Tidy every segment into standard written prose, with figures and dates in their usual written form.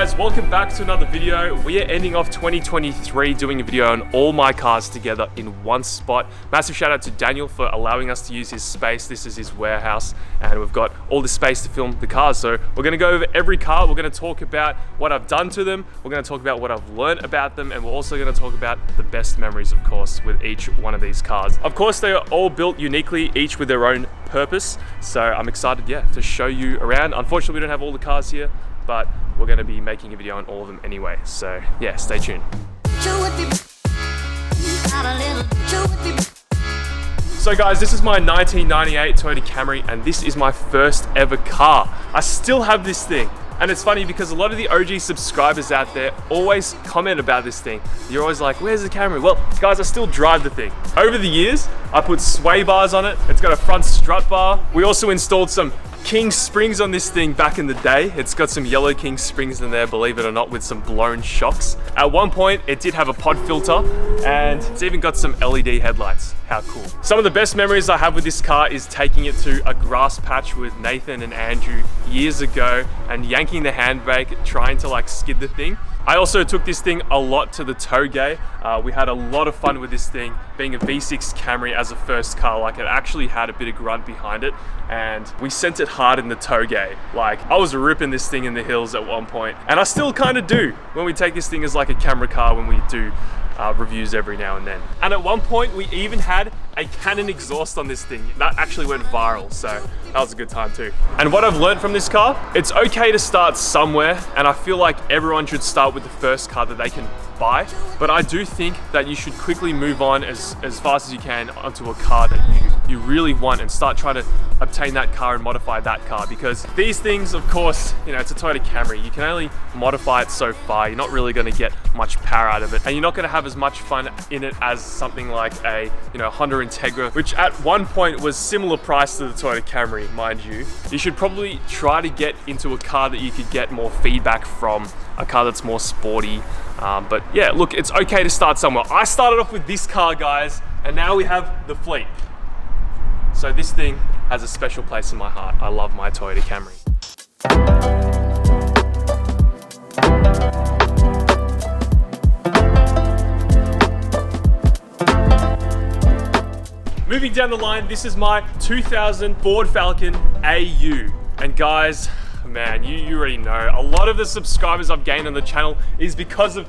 guys, welcome back to another video. We are ending off 2023 doing a video on all my cars together in one spot. Massive shout out to Daniel for allowing us to use his space. This is his warehouse and we've got all this space to film the cars. So we're gonna go over every car. We're gonna talk about what I've done to them. We're gonna talk about what I've learned about them. And we're also gonna talk about the best memories, of course, with each one of these cars. Of course, they are all built uniquely, each with their own purpose. So I'm excited, to show you around. Unfortunately, we don't have all the cars here, but we're going to be making a video on all of them anyway. So yeah, stay tuned. So guys, this is my 1998 Toyota Camry and this is my first ever car. I still have this thing. And it's funny because a lot of the OG subscribers out there always comment about this thing. You're always like, where's the Camry? Well, guys, I still drive the thing. Over the years, I put sway bars on it. It's got a front strut bar. We also installed some King springs on this thing back in the day. It's got some yellow King springs in there, believe it or not, with some blown shocks. At one point, it did have a pod filter and it's even got some LED headlights. How cool. Some of the best memories I have with this car is taking it to a grass patch with Nathan and Andrew years ago and yanking the handbrake, trying to like skid the thing. I also took this thing a lot to the toge. We had a lot of fun with this thing, being a V6 Camry as a first car. Like, it actually had a bit of grunt behind it and we sent it hard in the toge. Like, I was ripping this thing in the hills at one point, and I still kind of do when we take this thing as like a camera car when we do reviews every now and then. And at one point we even had a Canon exhaust on this thing. That actually went viral, so that was a good time too. And what I've learned from this car, it's okay to start somewhere, and I feel like everyone should start with the first car that they can buy, but I do think that you should quickly move on as fast as you can onto a car that you really want and start trying to obtain that car and modify that car, because these things, of course, it's a Toyota Camry. You can only modify it so far. You're not really going to get much power out of it, and you're not going to have as much fun in it as something like a Honda Integra, which at one point was similar price to the Toyota Camry, mind you. You should probably try to get into a car that you could get more feedback from, a car that's more sporty. But yeah, look, it's okay to start somewhere. I started off with this car, guys, and now we have the Fleet. So this thing has a special place in my heart. I love my Toyota Camry. Moving down the line, this is my 2000 Ford Falcon AU. And guys, man, you already know, a lot of the subscribers I've gained on the channel is because of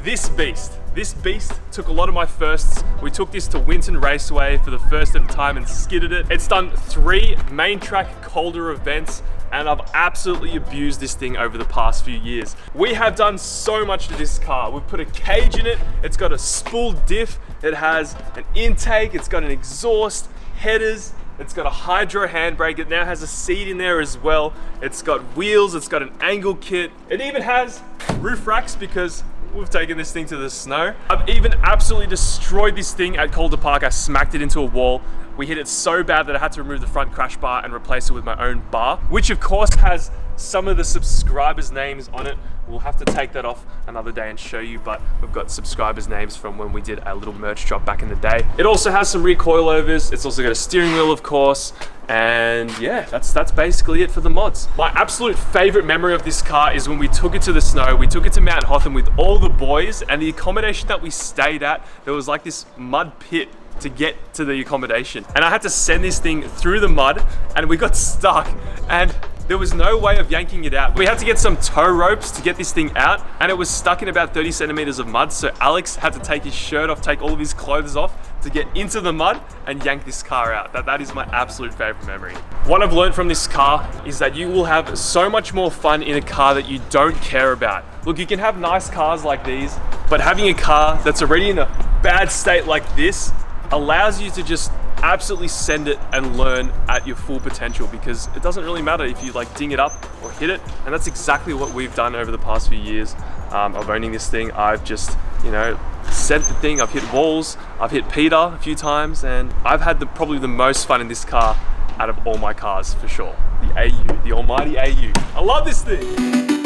this beast. This beast took a lot of my firsts. We took this to Winton Raceway for the first ever time and skidded it. It's done 3 main track Calder events, and I've absolutely abused this thing over the past few years. We have done so much to this car. We've put a cage in it. It's got a spool diff. It has an intake. It's got an exhaust, headers. It's got a hydro handbrake. It now has a seat in there as well. It's got wheels. It's got an angle kit. It even has roof racks because we've taken this thing to the snow. I've even absolutely destroyed this thing at Calder Park. I smacked it into a wall. We hit it so bad that I had to remove the front crash bar and replace it with my own bar, which of course has some of the subscribers' names on it. We'll have to take that off another day and show you, but we've got subscribers' names from when we did a little merch drop back in the day. It also has some rear coilovers. It's also got a steering wheel, of course. And yeah, that's basically it for the mods. My absolute favorite memory of this car is when we took it to the snow. We took it to Mount Hotham with all the boys, and the accommodation that we stayed at, there was like this mud pit to get to the accommodation. And I had to send this thing through the mud and we got stuck and there was no way of yanking it out. We had to get some tow ropes to get this thing out, and it was stuck in about 30 centimeters of mud. So Alex had to take his shirt off, take all of his clothes off to get into the mud and yank this car out. That is my absolute favorite memory. What I've learned from this car is that you will have so much more fun in a car that you don't care about. Look, you can have nice cars like these, but having a car that's already in a bad state like this allows you to just absolutely send it and learn at your full potential, because it doesn't really matter if you like ding it up or hit it. And that's exactly what we've done over the past few years of owning this thing. I've just, sent the thing, I've hit walls, I've hit Peter a few times, and I've had probably the most fun in this car out of all my cars for sure. The AU, the almighty AU. I love this thing.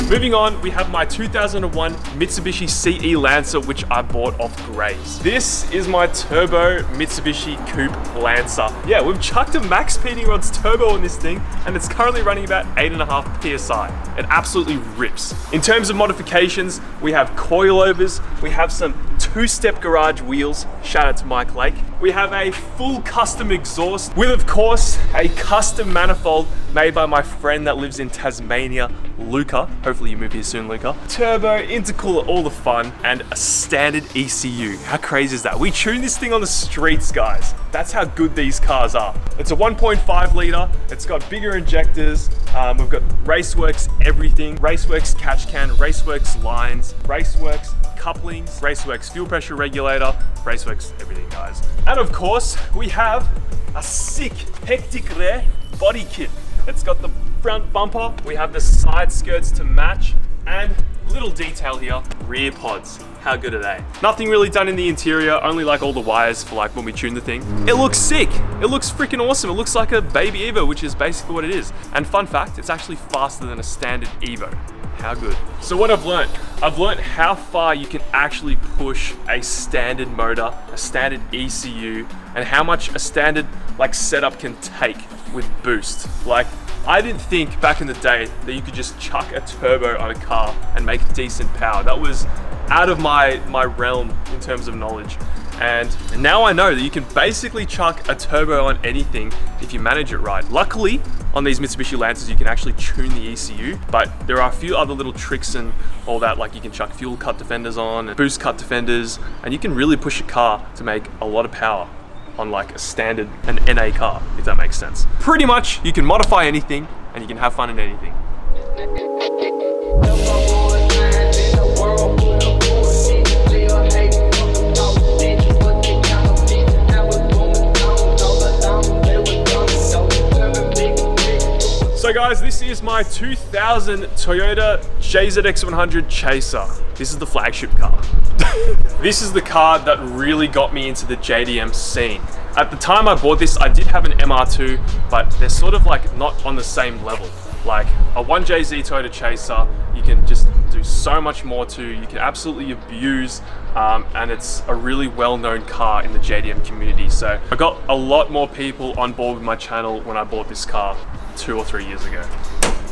Moving Moving on, we have my 2001 Mitsubishi C Lancer, which I bought off Grays. This is my turbo Mitsubishi Coupe Lancer. Yeah, we've chucked a max PD rods turbo on this thing, and it's currently running about 8.5 PSI. It absolutely rips. In terms of modifications, we have coilovers, we have some two-step garage wheels, shout out to Mike Lake. We have a full custom exhaust with, of course, a custom manifold made by my friend that lives in Tasmania, Luca. Hopefully you move here soon, Luca. Turbo, intercooler, all the fun, and a standard ECU. How crazy is that? We tune this thing on the streets, guys. That's how good these cars are. It's a 1.5 litre, it's got bigger injectors, we've got Raceworks everything, Raceworks catch can, Raceworks lines, Raceworks couplings, Raceworks fuel pressure regulator, Raceworks everything, guys. And of course, we have a sick, hectic rare body kit. It's got the front bumper, we have the side skirts to match, and little detail here, rear pods. How good are they? Nothing really done in the interior, only like all the wires for like when we tune the thing. It looks sick. It looks freaking awesome. It looks like a baby Evo, which is basically what it is. And fun fact, it's actually faster than a standard Evo. How good. So what I've learned how far you can actually push a standard motor, a standard ECU, and how much a standard like setup can take with boost. Like, I didn't think back in the day that you could just chuck a turbo on a car and make decent power. That was out of my realm in terms of knowledge. And now I know that you can basically chuck a turbo on anything if you manage it right. Luckily, on these Mitsubishi Lancers, you can actually tune the ECU, but there are a few other little tricks and all that, like you can chuck fuel cut defenders on, and boost cut defenders, and you can really push a car to make a lot of power on like a standard, an NA car, if that makes sense. Pretty much, you can modify anything, and you can have fun in anything. So guys, this is my 2000 Toyota JZX100 Chaser. This is the flagship car. This is the car that really got me into the JDM scene. At the time I bought this, I did have an MR2, but they're sort of like not on the same level. Like a 1JZ Toyota Chaser, you can just do so much more to, you can absolutely abuse, and it's a really well-known car in the JDM community. So I got a lot more people on board with my channel when I bought this car 2 or 3 years ago.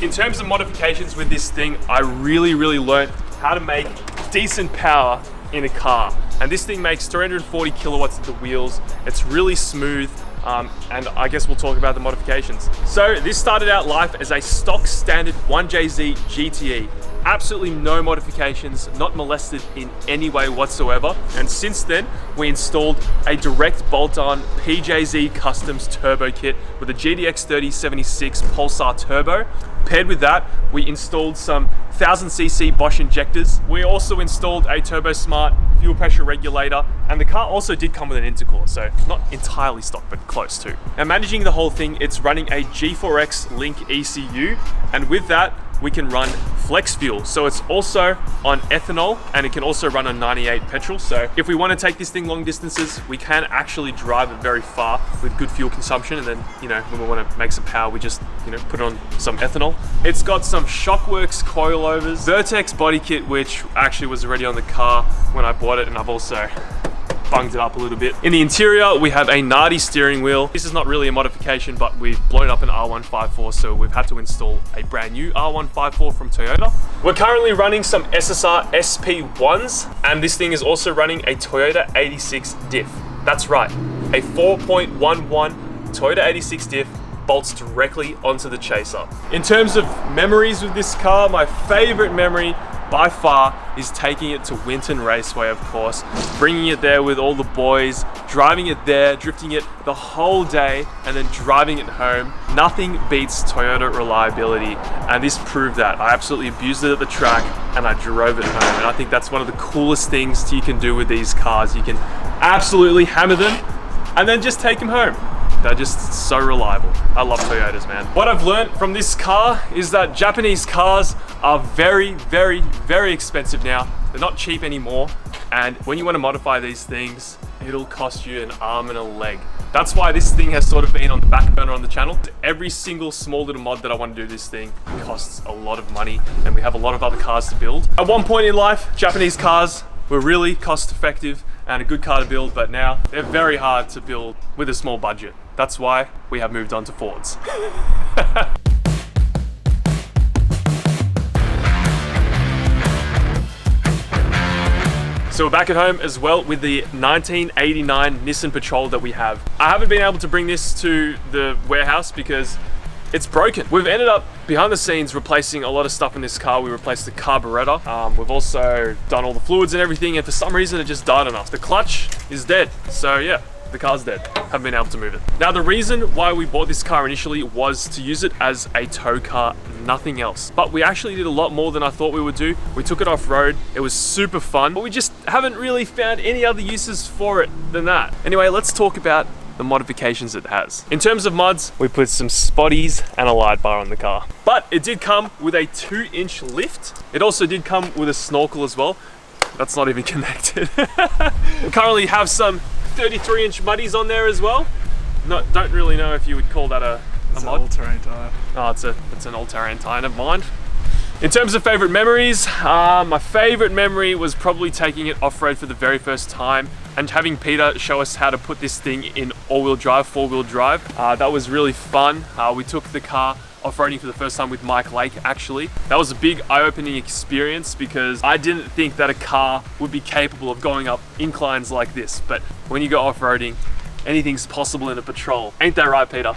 In terms of modifications with this thing, I really learned how to make decent power in a car. And this thing makes 340 kilowatts at the wheels. It's really smooth. And I guess we'll talk about the modifications. So this started out life as a stock standard 1JZ GTE. Absolutely no modifications, not molested in any way whatsoever. And since then, we installed a direct bolt-on PJZ Customs turbo kit with a GDX 3076 Pulsar turbo. Paired with that, we installed some 1000cc Bosch injectors. We also installed a Turbo Smart fuel pressure regulator, and the car also did come with an intercooler, so not entirely stock, but close to. Now managing the whole thing, it's running a G4X Link ECU, and with that, we can run flex fuel. So it's also on ethanol, and it can also run on 98 petrol. So if we want to take this thing long distances, we can actually drive it very far with good fuel consumption. And then, you know, when we want to make some power, we just, you know, put on some ethanol. It's got some Shockworks coilovers, Vertex body kit, which actually was already on the car when I bought it, and I've also bunged it up a little bit. In the interior, we have a Nardi steering wheel. This is not really a modification, but we've blown up an R154, so we've had to install a brand new R154 from Toyota. We're currently running some SSR SP1s, and this thing is also running a Toyota 86 diff. That's right, a 4.11 Toyota 86 diff bolts directly onto the Chaser. In terms of memories with this car, my favorite memory by far is taking it to Winton Raceway, of course, bringing it there with all the boys, driving it there, drifting it the whole day, and then driving it home. Nothing beats Toyota reliability, and this proved that. I absolutely abused it at the track, and I drove it home, and I think that's one of the coolest things you can do with these cars. You can absolutely hammer them, and then just take them home. They're just so reliable. I love Toyotas, man. What I've learned from this car is that Japanese cars are very expensive now. They're not cheap anymore. And when you want to modify these things, it'll cost you an arm and a leg. That's why this thing has sort of been on the back burner on the channel. Every single small little mod that I want to do this thing costs a lot of money, and we have a lot of other cars to build. At one point in life, Japanese cars were really cost effective and a good car to build, but now they're very hard to build with a small budget. That's why we have moved on to Fords. So we're back at home as well with the 1989 Nissan Patrol that we have. I haven't been able to bring this to the warehouse because it's broken. We've ended up behind the scenes replacing a lot of stuff in this car. We replaced the carburetor. We've also done all the fluids and everything, and for some reason it just died on us. The clutch is dead. So yeah, the car's dead. Haven't been able to move it. Now the reason why we bought this car initially was to use it as a tow car, nothing else. But we actually did a lot more than I thought we would do. We took it off-road. It was super fun, but we just haven't really found any other uses for it than that. Anyway, let's talk about the modifications it has. In terms of mods, we put some spotties and a light bar on the car. But it did come with a 2-inch lift. It also did come with a snorkel as well. That's not even connected. We currently have some 33-inch muddies on there as well. Don't really know if you would call that a mod. An all-terrain tire. Oh, it's an all-terrain tire, never mind. In terms of favorite memories, my favorite memory was probably taking it off-road for the very first time and having Peter show us how to put this thing in all-wheel drive, 4-wheel drive. That was really fun. We took the car off-roading for the first time with Mike Lake, actually. That was a big eye-opening experience because I didn't think that a car would be capable of going up inclines like this. But when you go off-roading, anything's possible in a Patrol. Ain't that right, Peter?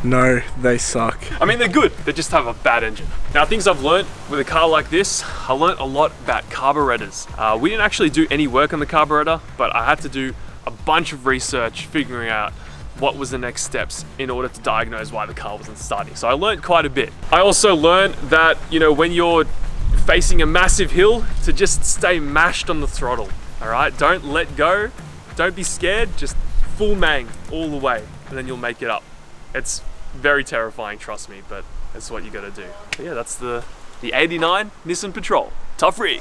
No, they suck. I mean, they're good. They just have a bad engine. Now, things I've learned with a car like this, I learned a lot about carburetors. We didn't actually do any work on the carburetor, but I had to do a bunch of research figuring out what was the next steps in order to diagnose why the car wasn't starting. So I learned quite a bit. I also learned that, you know, when you're facing a massive hill, to just stay mashed on the throttle, all right? Don't let go. Don't be scared. Just full mang all the way, and then you'll make it up. It's very terrifying, trust me, but that's what you gotta do. But yeah, that's the 89 Nissan Patrol. Tough rig.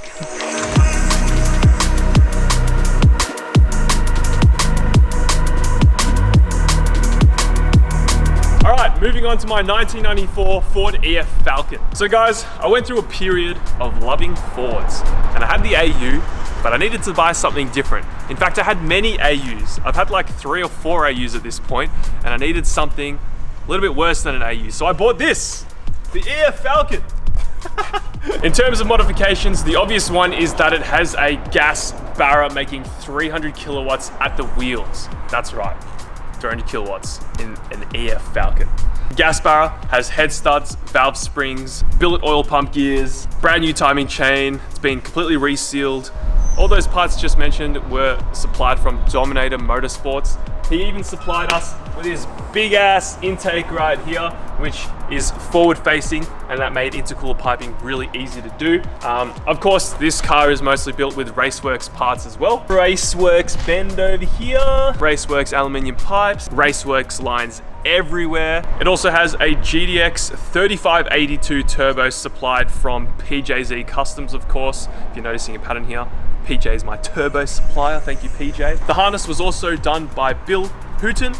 All right, moving on to my 1994 Ford EF Falcon. So guys, I went through a period of loving Fords, and I had the AU, but I needed to buy something different. In fact, I had many AUs. I've had like 3 or 4 AUs at this point, and I needed something a little bit worse than an AU. So I bought this, the EF Falcon. In terms of modifications, the obvious one is that it has a gas barra making 300 kilowatts at the wheels. That's right, 300 kilowatts in an EF Falcon. Gas barra has head studs, valve springs, billet oil pump gears, brand new timing chain. It's been completely resealed. All those parts just mentioned were supplied from Dominator Motorsports. He even supplied us with his big ass intake right here, which is forward facing, and that made intercooler piping really easy to do. Of course, this car is mostly built with Raceworks parts as well. Raceworks bend over here, Raceworks aluminium pipes, Raceworks lines everywhere. It also has a GDX 3582 turbo supplied from PJZ Customs, of course. If you're noticing a pattern here, PJ is my turbo supplier. Thank you, PJ. The harness was also done by Bill Hooton.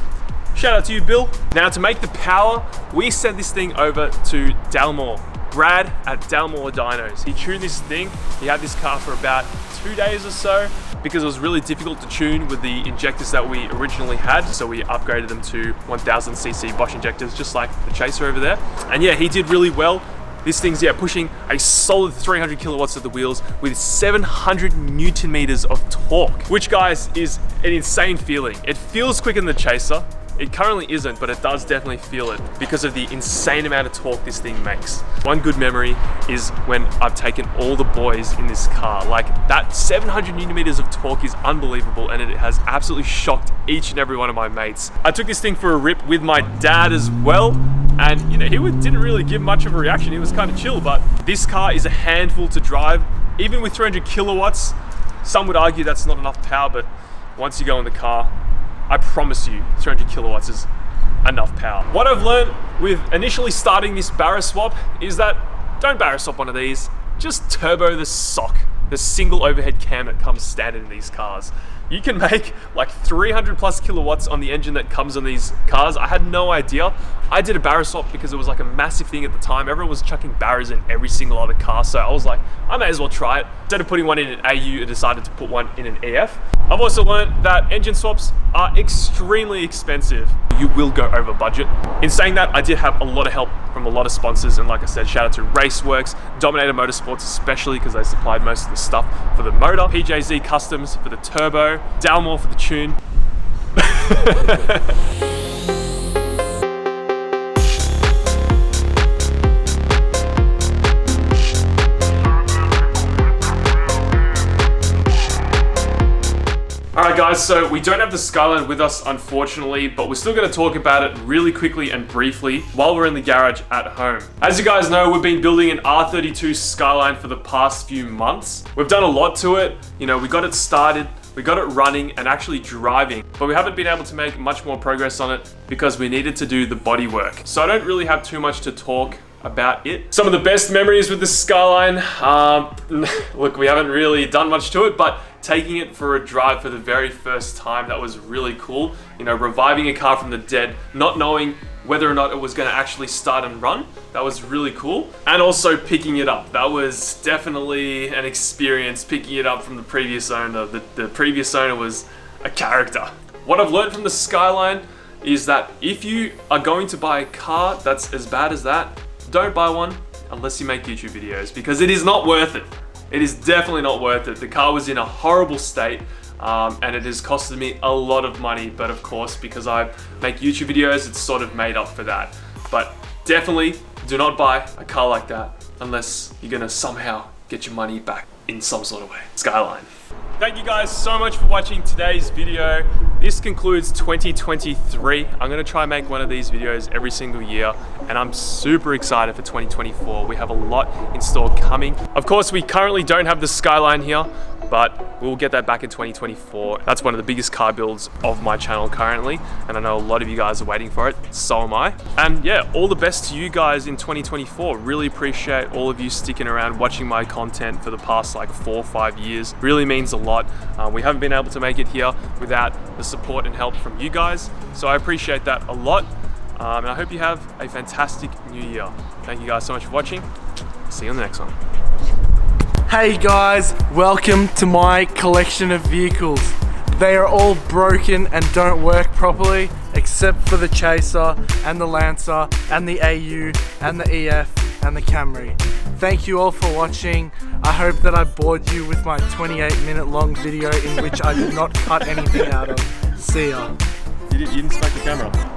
Shout out to you, Bill. Now, to make the power, we sent this thing over to Dalmore. Brad at Dalmore Dynos. He tuned this thing. He had this car for about 2 days or so because it was really difficult to tune with the injectors that we originally had. So we upgraded them to 1000cc Bosch injectors, just like the Chaser over there. And yeah, he did really well. This thing's, yeah, pushing a solid 300 kilowatts at the wheels with 700 Newton meters of torque, which, guys, is an insane feeling. It feels quicker than the Chaser. It currently isn't, but it does definitely feel it because of the insane amount of torque this thing makes. One good memory is when I've taken all the boys in this car. Like, that 700 Newton meters of torque is unbelievable, and it has absolutely shocked each and every one of my mates. I took this thing for a rip with my dad as well, and you know, he didn't really give much of a reaction. He was kind of chill, but this car is a handful to drive. Even with 300 kilowatts, some would argue that's not enough power, but once you go in the car, I promise you, 300 kilowatts is enough power. What I've learned with initially starting this barra swap is that don't barra swap one of these, just turbo the sock, the single overhead cam that comes standard in these cars. You can make like 300 plus kilowatts on the engine that comes on these cars. I had no idea. I did a barrier swap because it was like a massive thing at the time. Everyone was chucking barriers in every single other car. So I was like, I may as well try it. Instead of putting one in an AU, I decided to put one in an EF. I've also learned that engine swaps are extremely expensive. You will go over budget. In saying that, I did have a lot of help from a lot of sponsors, and like I said, shout out to Raceworks, Dominator Motorsports especially because they supplied most of the stuff for the motor, PJZ Customs for the turbo, Dalmore for the tune. Alright guys, so we don't have the Skyline with us unfortunately, but we're still going to talk about it really quickly and briefly while we're in the garage at home. As you guys know, we've been building an R32 Skyline for the past few months. We've done a lot to it. You know, we got it started, we got it running and actually driving, but we haven't been able to make much more progress on it because we needed to do the body work. So I don't really have too much to talk about it. Some of the best memories with the Skyline, look, we haven't really done much to it, but taking it for a drive for the very first time, that was really cool. You know, reviving a car from the dead, not knowing whether or not it was going to actually start and run, that was really cool. And also picking it up, that was definitely an experience, picking it up from the previous owner. The previous owner was a character. What I've learned from the Skyline is that if you are going to buy a car that's as bad as that, don't buy one unless you make YouTube videos, because it is not worth it. It is definitely not worth it. The car was in a horrible state and it has costed me a lot of money, but of course, because I make YouTube videos, it's sort of made up for that. But definitely do not buy a car like that unless you're gonna somehow get your money back in some sort of way. Skyline. Thank you guys so much for watching today's video. This concludes 2023. I'm gonna try and make one of these videos every single year, and I'm super excited for 2024. We have a lot in store coming. Of course, we currently don't have the Skyline here, but we'll get that back in 2024. That's one of the biggest car builds of my channel currently, and I know a lot of you guys are waiting for it, so am I. And yeah, all the best to you guys in 2024. Really appreciate all of you sticking around, watching my content for the past like 4 or 5 years. Really means a lot. We haven't been able to make it here without the support and help from you guys, so I appreciate that a lot. And I hope you have a fantastic new year. Thank you guys so much for watching. See you on the next one. Hey guys, welcome to my collection of vehicles. They are all broken and don't work properly, except for the Chaser and the Lancer and the AU and the EF and the Camry. Thank you all for watching. I hope that I bored you with my 28-minute long video in which I did not cut anything out of. See ya. You didn't smack the camera.